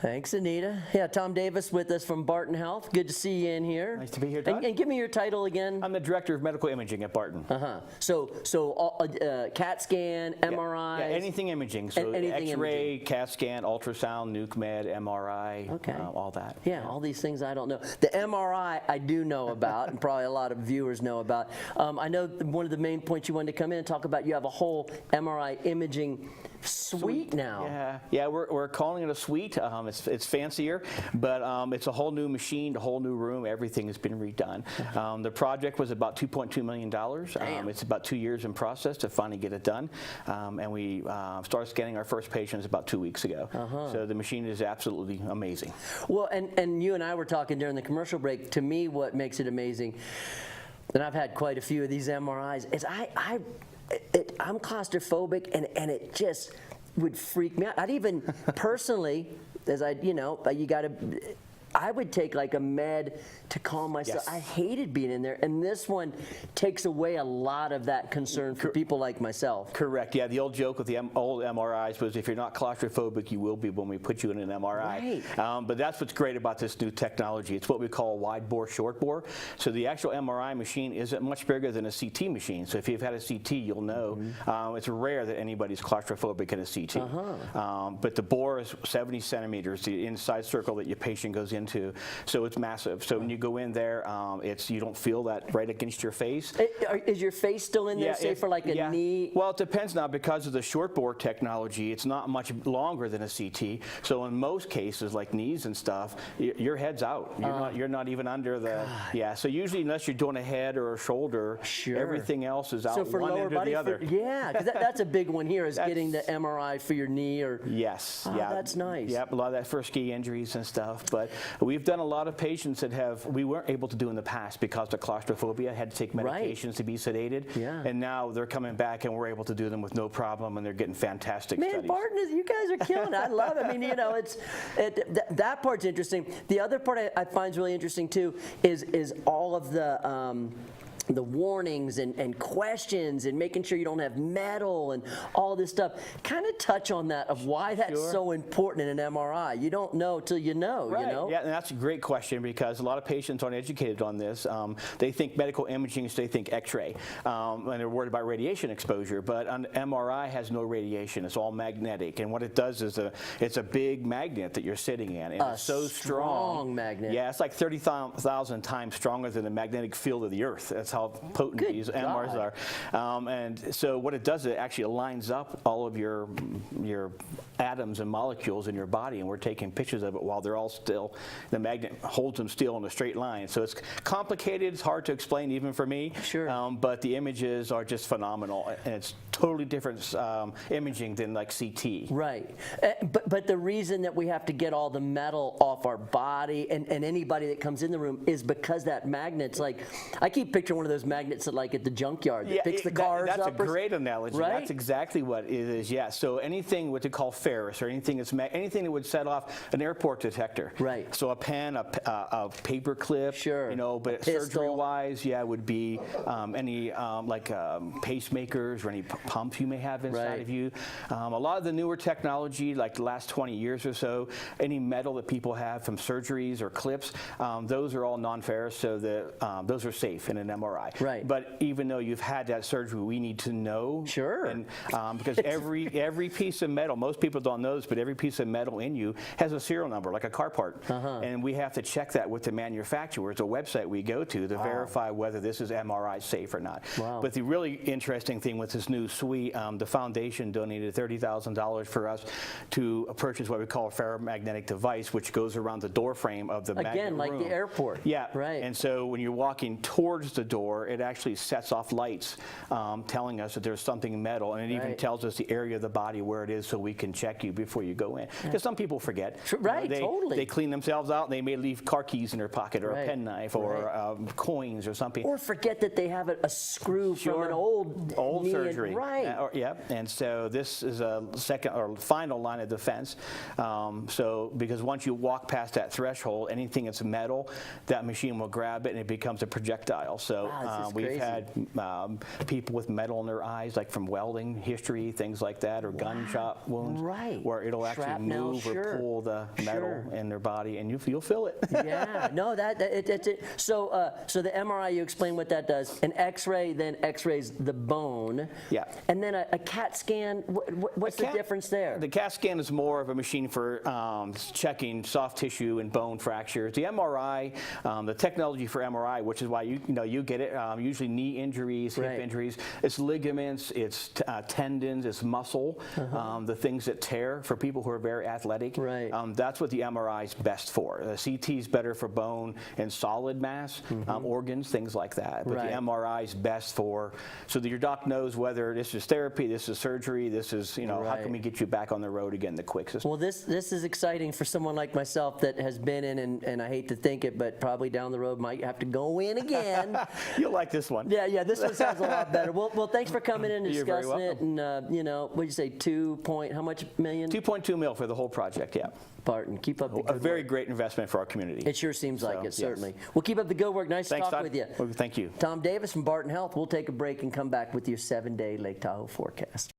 Thanks, Anita. Yeah, Tom Davis with us from Barton Health. Good to see you in here. Nice to be here, Doug. And give me your title again. I'm the Director of Medical Imaging at Barton. So CAT scan, MRI. Yeah, anything imaging. So anything X-ray, imaging. CAT scan, ultrasound, nuke med, MRI, Okay. all that. Yeah, all these things I don't know. The MRI I do know about, and probably a lot of viewers know about. I know one of the main points you wanted to come in and talk about, you have a whole MRI imaging suite now. Yeah, we're calling it a suite. It's fancier, but it's a whole new machine, a whole new room. Everything has been redone. The project was about $2.2 million. It's about 2 years in process to finally get it done, and we started scanning our first patients about 2 weeks ago. So the machine is absolutely amazing. Well, and you and I were talking during the commercial break. To me, what makes it amazing, and I've had quite a few of these MRIs, is I'm claustrophobic, and it just would freak me out. I'd even personally, I would take like a med to calm myself. Yes. I hated being in there, and this one takes away a lot of that concern for people like myself. Correct. Yeah, the old joke with the old MRIs was if you're not claustrophobic, you will be when we put you in an MRI. Right. But that's what's great about this new technology. It's what we call wide bore, short bore. So the actual MRI machine isn't much bigger than a CT machine. So if you've had a CT, you'll know it's rare that anybody's claustrophobic in a CT. But the bore is 70 centimeters, the inside circle that your patient goes into. So it's massive. So when you go in there, you don't feel that right against your face. Is your face still in there, say for like a knee? Well, it depends now. Because of the short bore technology, it's not much longer than a CT. So in most cases, like knees and stuff, your head's out. You're not even under the. Yeah. So usually, unless you're doing a head or a shoulder, everything else is out for one lower end or body, the other. Because that's a big one here, is getting the MRI for your knee or. Yes. Oh, that's nice. Yep. A lot of that for ski injuries and stuff. But we've done a lot of patients that we weren't able to do in the past because of claustrophobia, had to take medications to be sedated. Yeah. And now they're coming back and we're able to do them with no problem, and they're getting fantastic studies. Man, Barton, you guys are killing it. I love it. I mean, that part's interesting. The other part I find is really interesting too is all of the warnings and questions and making sure you don't have metal and all this stuff. Kind of touch on that of why that's so important in an MRI. You don't know till you know, right. You know? Yeah, and that's a great question because a lot of patients aren't educated on this. They think medical imaging, so they think X-ray, and they're worried about radiation exposure, but an MRI has no radiation. It's all magnetic, and what it does is it's a big magnet that you're sitting in, and it's so strong magnet. Yeah, it's like 30,000 times stronger than the magnetic field of the Earth. That's how potent these MRs are. And so what it does, it actually lines up all of your atoms and molecules in your body, and we're taking pictures of it while they're all still. The magnet holds them still in a straight line. So it's complicated. It's hard to explain even for me. Sure. But the images are just phenomenal, and it's totally different imaging than like CT. Right. But the reason that we have to get all the metal off our body and anybody that comes in the room is because that magnet's like, I keep picturing one of those magnets that like at the junkyard that picks the cars that's up. That's a great analogy. Right? That's exactly what it is. Yeah. So anything what they call ferrous or anything that would set off an airport detector. Right. So a pen, a paper clip. Sure. But surgery-wise, would be any pacemakers or any pumps you may have inside of you. A lot of the newer technology, like the last 20 years or so, any metal that people have from surgeries or clips, those are all non-ferrous, so those are safe in an MRI. Right. But even though you've had that surgery, we need to know. Sure. And because every piece of metal, most people don't know this, but every piece of metal in you has a serial number, like a car part. And we have to check that with the manufacturer. It's a website we go to verify whether this is MRI safe or not. Wow. But the really interesting thing with this new suite, the foundation donated $30,000 for us to purchase what we call a ferromagnetic device, which goes around the door frame of the magnet room. Again, like the airport. Yeah. Right. And so when you're walking towards the door, it actually sets off lights telling us that there's something metal, and it even tells us the area of the body where it is so we can check you before you go in. Because some people forget. Right, totally. They clean themselves out, and they may leave car keys in their pocket or a penknife or coins or something. Or forget that they have a screw from an old surgery. Right. And so this is a second or final line of defense. Because once you walk past that threshold, anything that's metal, that machine will grab it and it becomes a projectile. So Wow, this is We've crazy. had people with metal in their eyes, like from welding history, things like that, or gunshot wounds, Right. where it'll actually Shrapnel, move sure. or pull the metal in their body, and you'll feel it. Yeah, no, that's it. So, so the MRI, you explain what that does. An X-ray then X-rays the bone. Yeah. And then a CAT scan. What's the difference there? The CAT scan is more of a machine for checking soft tissue and bone fractures. The MRI, the technology for MRI, which is why you get it. Usually knee injuries, hip injuries. It's ligaments, it's tendons, it's muscle. The things that tear for people who are very athletic. Right. That's what the MRI is best for. The CT is better for bone and solid mass, organs, things like that. But Right. the MRI is best for so that your doc knows whether this is therapy, this is surgery, this is how can we get you back on the road again the quickest. Well, this is exciting for someone like myself that has been in, and I hate to think it, but probably down the road might have to go in again. You'll like this one. Yeah, this one sounds a lot better. Well, thanks for coming in and You're very discussing it. And what did you say, how much million? 2.2 mil for the whole project, yeah. Barton, keep up the good A very work. great investment for our community. It sure seems like So, it, yes. certainly. Well, keep up the good work. Nice Thanks, to talk Todd. with you. Well, thank you. Tom Davis from Barton Health. We'll take a break and come back with your 7-day Lake Tahoe forecast.